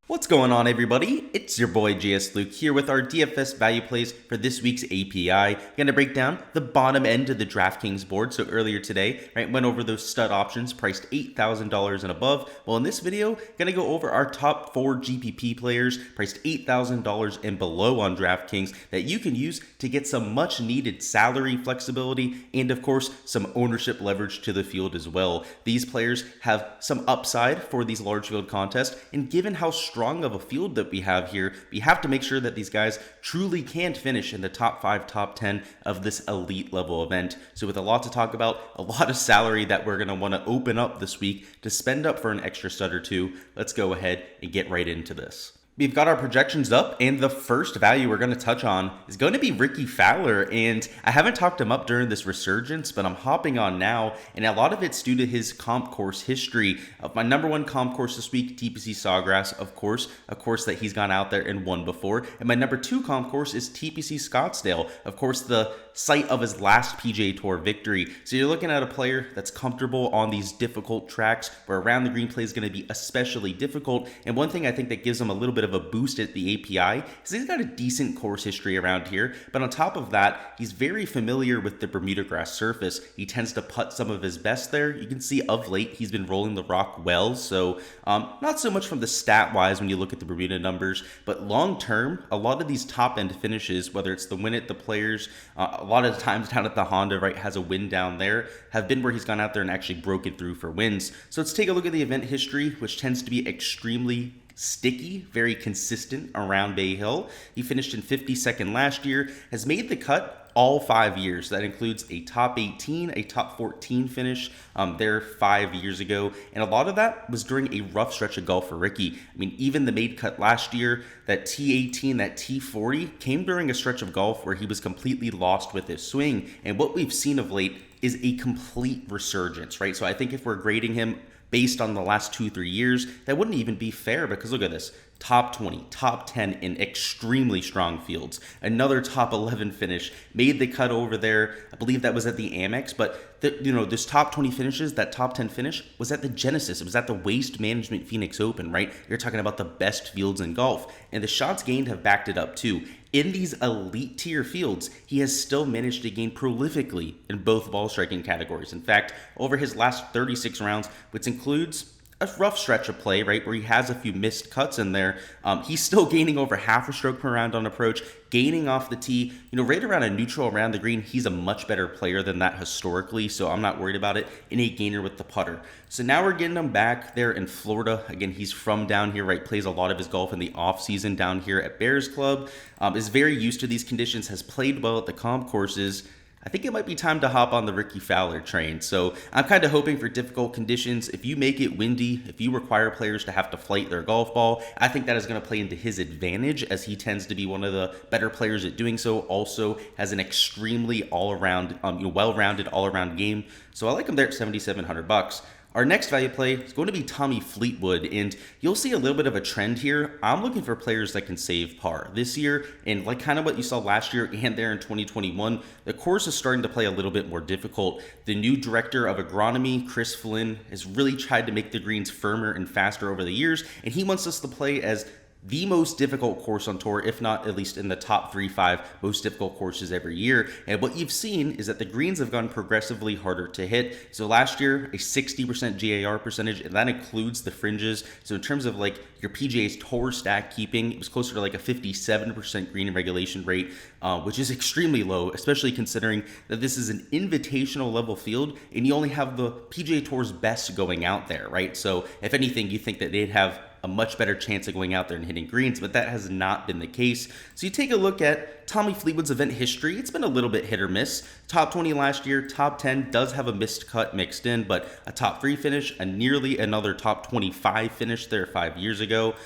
What's going on, everybody? It's your boy Gsluke here with our DFS value plays for this week's API. Going to break down the bottom end of the Draftkings board. So earlier today, went over those stud options priced $8,000 and above. Well, in this video, going to go over our top 4 GPP players priced $8,000 and below on Draftkings that you can use to get some much needed salary flexibility and, of course, some ownership leverage to the field as well. These players have some upside for these large field contests, and given how strong of a field that we have here, we have to make sure that these guys truly can finish in the top 5, top 10 of this elite level event. So with a lot to talk about, a lot of salary that we're going to want to open up this week to spend up for an extra stud or two, let's go ahead and get right into this. We've got our projections up, and the first value we're going to touch on is going to be Ricky Fowler, and I haven't talked him up during this resurgence, but I'm hopping on now, and a lot of it's due to his comp course history. My number one comp course this week, TPC Sawgrass, of course, a course that he's gone out there and won before, and my number 2 comp course is TPC Scottsdale, of course, the site of his last PGA Tour victory. So you're looking at a player that's comfortable on these difficult tracks where around the green play is going to be especially difficult, and one thing I think that gives him a little bit of a boost at the API is he's got a decent course history around here, but on top of that, he's very familiar with the Bermuda grass surface. He tends to putt some of his best there. You can see of late he's been rolling the rock well, so not so much from the stat wise when you look at the Bermuda numbers, but long term, a lot of these top end finishes, whether it's the win at the Players, a lot of the times down at the Honda, has a win down there, have been where he's gone out there and actually broken through for wins. So let's take a look at the event history, which tends to be extremely sticky, very consistent around Bay Hill. He finished in 52nd last year, has made the cut all 5 years. That includes a top 18, a top 14 finish there 5 years ago. And a lot of that was during a rough stretch of golf for Ricky. I mean, even the made cut last year, that T18, that T40 came during a stretch of golf where he was completely lost with his swing. And what we've seen of late is a complete resurgence, right? So I think if we're grading him based on the last 2-3 years, that wouldn't even be fair because look at this. Top 20, top 10 in extremely strong fields. Another top 11 finish. Made the cut over there. I believe that was at the Amex, but this top 20 finishes, that top 10 finish was at the Genesis. It was at the Waste Management Phoenix Open, right? You're talking about the best fields in golf. And the shots gained have backed it up too. In these elite tier fields, he has still managed to gain prolifically in both ball striking categories. In fact, over his last 36 rounds, which includes a rough stretch of play, where he has a few missed cuts in there, he's still gaining over half a stroke per round on approach, gaining off the tee, right around a neutral around the green. He's a much better player than that historically, so I'm not worried about it. Innate gainer with the putter. So now we're getting him back there in Florida. Again, he's from down here, plays a lot of his golf in the off season down here at Bears Club, is very used to these conditions, has played well at the comp courses. I think it might be time to hop on the Ricky Fowler train. So I'm kind of hoping for difficult conditions. If you make it windy, if you require players to have to flight their golf ball, I think that is going to play into his advantage as he tends to be one of the better players at doing so. Also has an extremely all-around, well-rounded all-around game. So I like him there at $7,700. Our next value play is going to be Tommy Fleetwood, and you'll see a little bit of a trend here. I'm looking for players that can save par this year, and like kind of what you saw last year and there in 2021, the course is starting to play a little bit more difficult. The new director of agronomy, Chris Flynn, has really tried to make the greens firmer and faster over the years, and he wants us to play as the most difficult course on tour, if not at least in the top 3-5 most difficult courses every year. And what you've seen is that the greens have gone progressively harder to hit. So last year, a 60% GAR percentage, and that includes the fringes. So in terms of your PGA's tour stack keeping, it was closer to a 57% green regulation rate, which is extremely low, especially considering that this is an invitational level field and you only have the PGA Tour's best going out there, right? So if anything, you think that they'd have a much better chance of going out there and hitting greens, but that has not been the case. So you take a look at Tommy Fleetwood's event history. It's been a little bit hit or miss. Top 20 last year, top 10 does have a missed cut mixed in, but a top 3 finish, and nearly another top 25 finish there 5 years ago.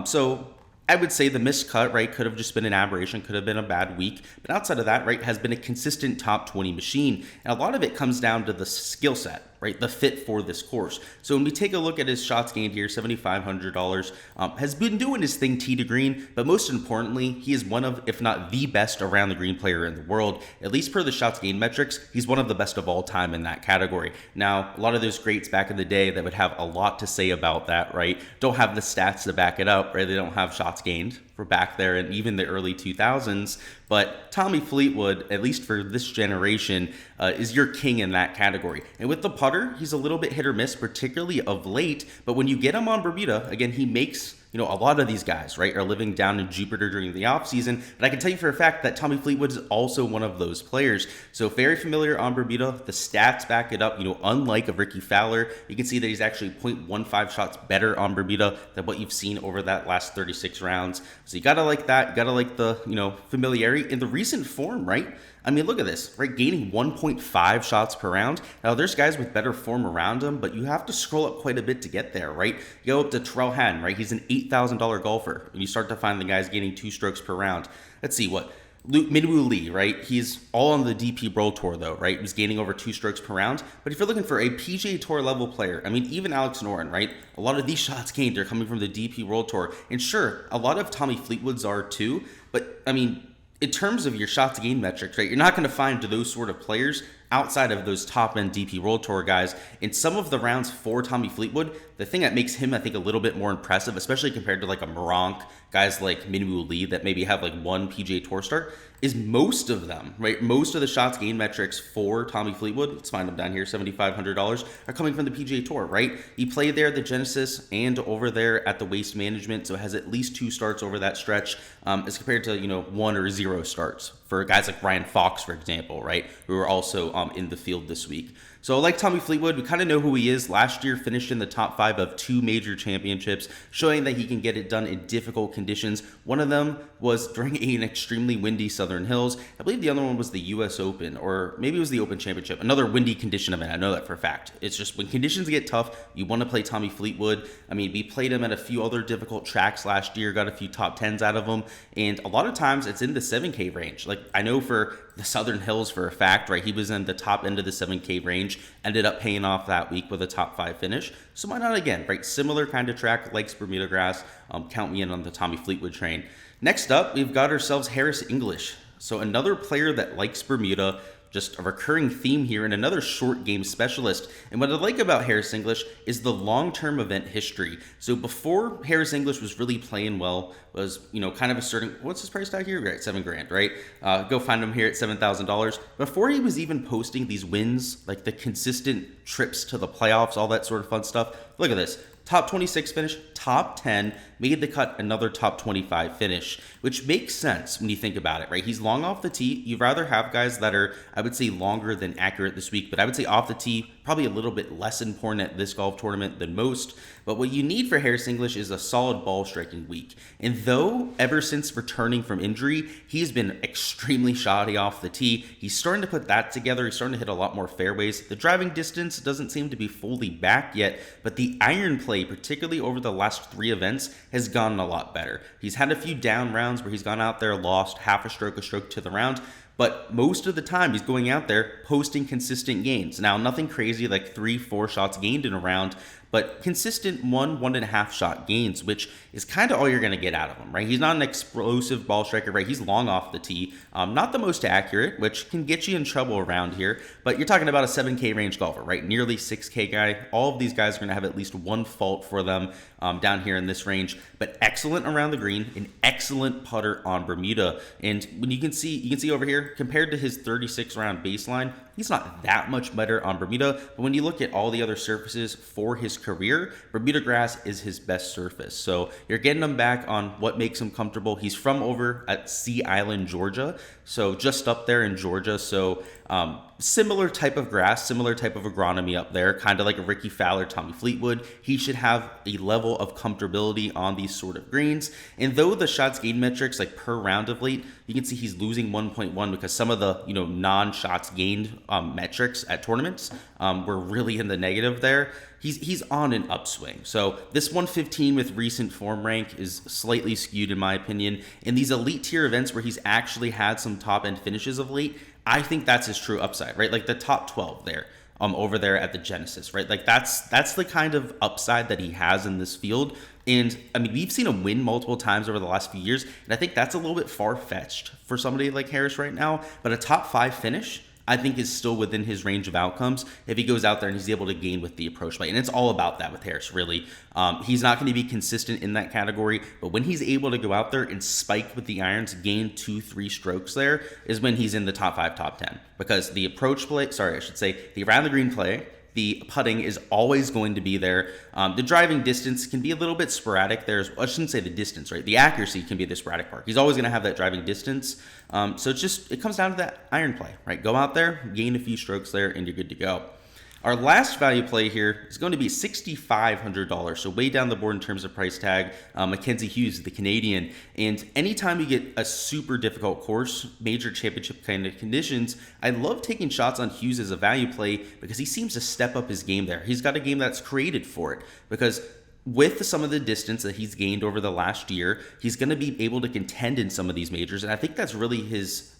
So I would say the missed cut, could have just been an aberration, could have been a bad week. But outside of that, has been a consistent top 20 machine. And a lot of it comes down to the skill set. right? The fit for this course. So when we take a look at his shots gained here, $7,500, has been doing his thing tee to green, but most importantly, he is one of, if not the best around the green player in the world. At least per the shots gained metrics, he's one of the best of all time in that category. Now, a lot of those greats back in the day that would have a lot to say about that, right, don't have the stats to back it up, right? They don't have shots gained for back there and even the early 2000s. But Tommy Fleetwood, at least for this generation, is your king in that category. And with the putter, he's a little bit hit or miss, particularly of late. But when you get him on Bermuda, again, he makes, a lot of these guys, right, are living down in Jupiter during the off season. But I can tell you for a fact that Tommy Fleetwood is also one of those players. So very familiar on Bermuda. The stats back it up. Unlike a Ricky Fowler, you can see that he's actually 0.15 shots better on Bermuda than what you've seen over that last 36 rounds. So you gotta like that. You gotta like the, familiarity in the recent form, right? I mean, look at this, right? Gaining 1.5 shots per round. Now, there's guys with better form around him, but you have to scroll up quite a bit to get there, right? You go up to Terrell Hatton, right? He's an $8,000 golfer, and you start to find the guys gaining 2 strokes per round. Let's see what. Minwoo Lee, right? He's all on the DP World Tour, though, right? He's gaining over 2 strokes per round. But if you're looking for a PGA Tour level player, I mean, even Alex Noren, right? A lot of these shots gained are coming from the DP World Tour. And sure, a lot of Tommy Fleetwood's are too. But, I mean, in terms of your shots gained metrics, right, you're not going to find those sort of players outside of those top-end DP World Tour guys. In some of the rounds for Tommy Fleetwood, the thing that makes him, I think, a little bit more impressive, especially compared to like a Moronk, guys like Minwoo Lee that maybe have like 1 PGA Tour start, is most of them, right? Most of the shots gained metrics for Tommy Fleetwood, let's find them down here, $7,500, are coming from the PGA Tour, right? He played there at the Genesis and over there at the Waste Management, so has at least 2 starts over that stretch, as compared to, 1 or 0 starts for guys like Ryan Fox, for example, right? Who are also in the field this week. So like Tommy Fleetwood, we kind of know who he is. Last year finished in the top 5 of 2 major championships, showing that he can get it done in difficult conditions. One of them was during an extremely windy Southern Hills. I believe the other one was the US Open, or maybe it was the Open Championship, another windy condition event. I know that for a fact. It's just when conditions get tough, you want to play Tommy Fleetwood. I mean, we played him at a few other difficult tracks last year, got a few top 10s out of him, and a lot of times it's in the 7K range. Like I know for the Southern Hills for a fact, right? He was in the top end of the 7K range, ended up paying off that week with a top 5 finish. So why not again, right? Similar kind of track, likes Bermuda grass. Count me in on the Tommy Fleetwood train. Next up, we've got ourselves Harris English. So another player that likes Bermuda, just a recurring theme here, and another short game specialist. And what I like about Harris English is the long-term event history. So before Harris English was really playing well, was, kind of a certain, what's his price tag here? Right, $7,000, right? Go find him here at $7,000. Before he was even posting these wins, like the consistent trips to the playoffs, all that sort of fun stuff. Look at this. Top 26 finish, top 10, made the cut, another top 25 finish, which makes sense when you think about it, right? He's long off the tee. You'd rather have guys that are, I would say, longer than accurate this week, but I would say off the tee, probably a little bit less important at this golf tournament than most. But what you need for Harris English is a solid ball striking week. And though ever since returning from injury, he's been extremely shoddy off the tee, he's starting to put that together. He's starting to hit a lot more fairways. The driving distance doesn't seem to be fully back yet, but the iron play, particularly over the last 3 events, has gone a lot better. He's had a few down rounds where he's gone out there, lost half a stroke to the round, but most of the time he's going out there posting consistent gains. Now, nothing crazy like 3-4 shots gained in a round, but consistent 1.5 shot gains, which is kind of all you're going to get out of him, right? He's not an explosive ball striker, right? He's long off the tee, not the most accurate, which can get you in trouble around here, but you're talking about a 7K range golfer, right? Nearly 6K guy. All of these guys are going to have at least one fault for them down here in this range, but excellent around the green, an excellent putter on Bermuda. And when you can see over here, compared to his 36 round baseline, he's not that much better on Bermuda, but when you look at all the other surfaces for his career, Bermuda grass is his best surface. So you're getting him back on what makes him comfortable. He's from over at Sea Island, Georgia, so just up there in Georgia. So similar type of grass, similar type of agronomy up there, kind of like a Ricky Fowler, Tommy Fleetwood. He should have a level of comfortability on these sort of greens. And though the shots gained metrics, like per round of late, you can see he's losing 1.1 because some of the non-shots gained metrics at tournaments were really in the negative there. He's on an upswing. So this 115 with recent form rank is slightly skewed in my opinion. In these elite tier events where he's actually had some top end finishes of late, I think that's his true upside, right? Like the top 12 there. over there at the Genesis, right? Like that's the kind of upside that he has in this field. And I mean, we've seen him win multiple times over the last few years, and I think that's a little bit far-fetched for somebody like Harris right now. But a top 5 finish, I think, is still within his range of outcomes if he goes out there and he's able to gain with the approach play. And it's all about that with Harris, really. He's not going to be consistent in that category, but when he's able to go out there and spike with the irons, gain 2-3 strokes there, is when he's in the top 5, top 10. Because the approach play, the around the green play, the putting is always going to be there. The driving distance can be a little bit sporadic. I shouldn't say the distance, right? The accuracy can be the sporadic part. He's always going to have that driving distance. So it comes down to that iron play, right? Go out there, gain a few strokes there, and you're good to go. Our last value play here is going to be $6,500, so way down the board in terms of price tag. Mackenzie Hughes, the Canadian. And anytime you get a super difficult course, major championship kind of conditions, I love taking shots on Hughes as a value play because he seems to step up his game there. He's got a game that's created for it because with some of the distance that he's gained over the last year, he's going to be able to contend in some of these majors. And I think that's really his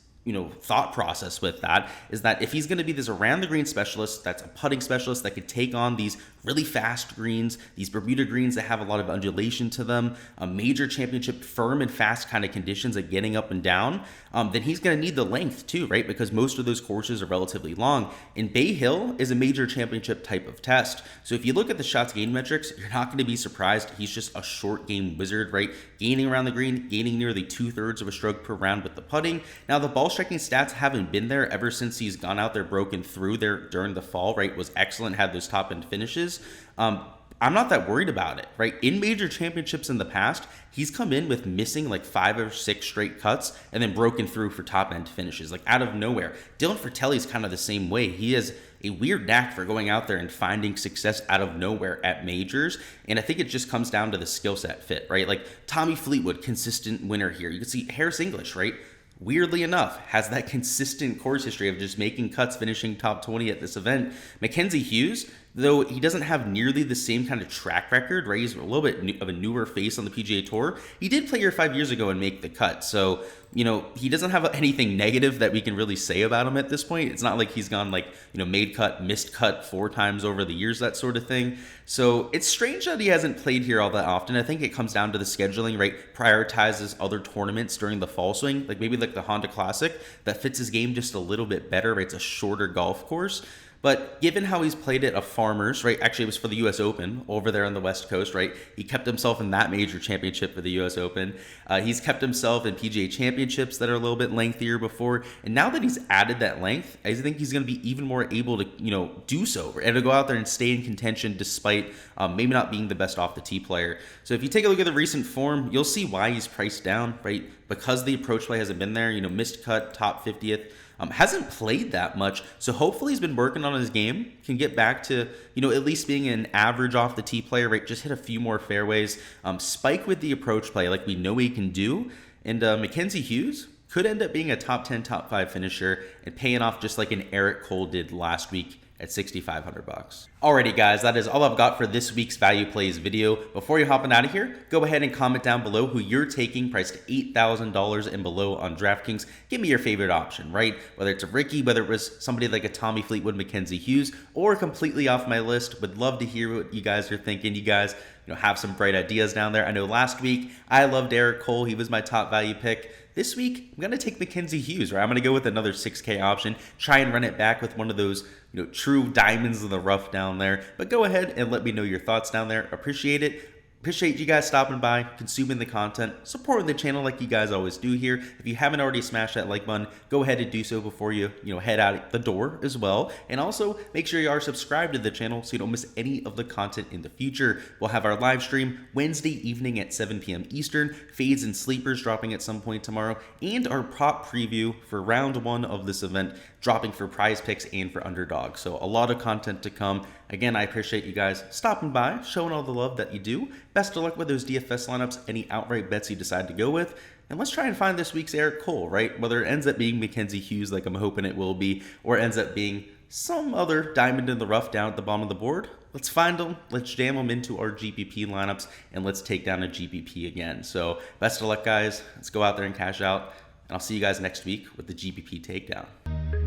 thought process with that, is that if he's going to be this around the green specialist, that's a putting specialist that could take on these really fast greens, these Bermuda greens that have a lot of undulation to them, a major championship firm and fast kind of conditions of getting up and down, then he's going to need the length too, right? Because most of those courses are relatively long. And Bay Hill is a major championship type of test. So if you look at the shots gained metrics, you're not going to be surprised. He's just a short game wizard, right? Gaining around the green, gaining nearly 2/3 of a stroke per round with the putting. Now the ball striking stats haven't been there ever since he's gone out there, broken through there during the fall, right? Was excellent, had those top end finishes. I'm not that worried about it, right? In major championships in the past, he's come in with missing like 5 or 6 straight cuts and then broken through for top end finishes, like out of nowhere. Dylan Fratelli's kind of the same way. He has a weird knack for going out there and finding success out of nowhere at majors. And I think it just comes down to the skill set fit, right? Like Tommy Fleetwood, consistent winner here. You can see Harris English, right? Weirdly enough, has that consistent course history of just making cuts, finishing top 20 at this event. Mackenzie Hughes, though he doesn't have nearly the same kind of track record, right? He's a little bit of a newer face on the PGA Tour. He did play here 5 years ago and make the cut. So, he doesn't have anything negative that we can really say about him at this point. It's not like he's gone made cut, missed cut 4 times over the years, that sort of thing. So it's strange that he hasn't played here all that often. I think it comes down to the scheduling, right? Prioritizes other tournaments during the fall swing, like maybe like the Honda Classic that fits his game just a little bit better, right? It's a shorter golf course. But given how he's played at a Farmers, right? Actually, it was for the U.S. Open over there on the West Coast, right? He kept himself in that major championship for the U.S. Open. He's kept himself in PGA championships that are a little bit lengthier before. And now that he's added that length, I think he's going to be even more able to, do so and to go out there and stay in contention despite maybe not being the best off the tee player. So if you take a look at the recent form, you'll see why he's priced down, right? Because the approach play hasn't been there, missed cut, top 50th. Hasn't played that much, so hopefully he's been working on his game, can get back to, at least being an average off the tee player, right? Just hit a few more fairways, spike with the approach play like we know he can do, and Mackenzie Hughes could end up being a top 10, top 5 finisher and paying off just like an Eric Cole did last week at $6,500. Alrighty guys, that is all I've got for this week's Value Plays video. Before you're hopping out of here, go ahead and comment down below who you're taking priced $8,000 and below on DraftKings. Give me your favorite option, right? Whether it's a Ricky, whether it was somebody like a Tommy Fleetwood, Mackenzie Hughes, or completely off my list. Would love to hear what you guys are thinking. You guys have some bright ideas down there. I know last week I loved Eric Cole. He was my top value pick. This week, I'm going to take Mackenzie Hughes, right? I'm going to go with another 6K option, try and run it back with one of those, true diamonds in the rough down there. But go ahead and let me know your thoughts down there. Appreciate it. Appreciate you guys stopping by, consuming the content, supporting the channel like you guys always do here. If you haven't already smashed that like button, go ahead and do so before you, head out the door as well. And also make sure you are subscribed to the channel so you don't miss any of the content in the future. We'll have our live stream Wednesday evening at 7 p.m. Eastern, fades and sleepers dropping at some point tomorrow, and our prop preview for round 1 of this event dropping for prize picks and for underdog. So a lot of content to come. Again, I appreciate you guys stopping by, showing all the love that you do. Best of luck with those DFS lineups, any outright bets you decide to go with. And let's try and find this week's Eric Cole, right? Whether it ends up being Mackenzie Hughes like I'm hoping it will be, or it ends up being some other diamond in the rough down at the bottom of the board. Let's find them, let's jam them into our GPP lineups, and let's take down a GPP again. So best of luck, guys. Let's go out there and cash out. And I'll see you guys next week with the GPP takedown.